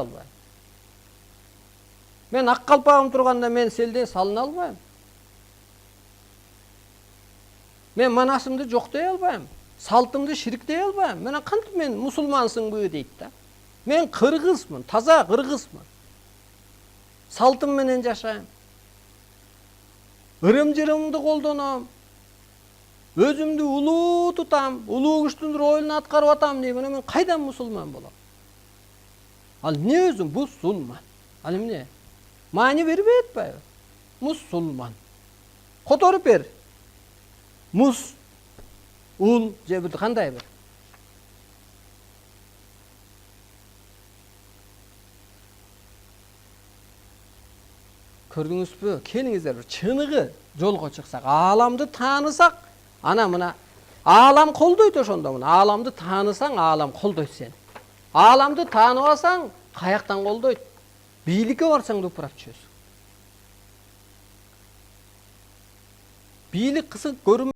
албайм. Мен ак калпагым турганда мен селден салына албайм. Мен манасымды жоктой албайм. Салтымды шириктей албайм. Мен кантип мен мусулмансыңбы дейт да. Мен кыргызмын, таза кыргызмын. Салтым менен жашайм. Ырым-жырымды колдоном. Өзүмдү улуу тутам, улуу күчтүн ролун аткарып атам дегенде мен кайдан мусулман болом? Ал эмне өзүң мусулман? Ал эмне? Маани бербей атпайбы? Мусулман. Которуп бер. Мус, ул же бир кандай бир. Көрдүңүзбү? Келиңиздер бир чыныгы жолго чыксак, ааламды таанысак, ана мына аалам колдойт ошондо мына. Ааламды таанысаң, аалам колдойт сени. Ааламды тааныбасаң, каяктан колдойт? Бийликке барсаң да управ чөз. Бийлик кызык көрүм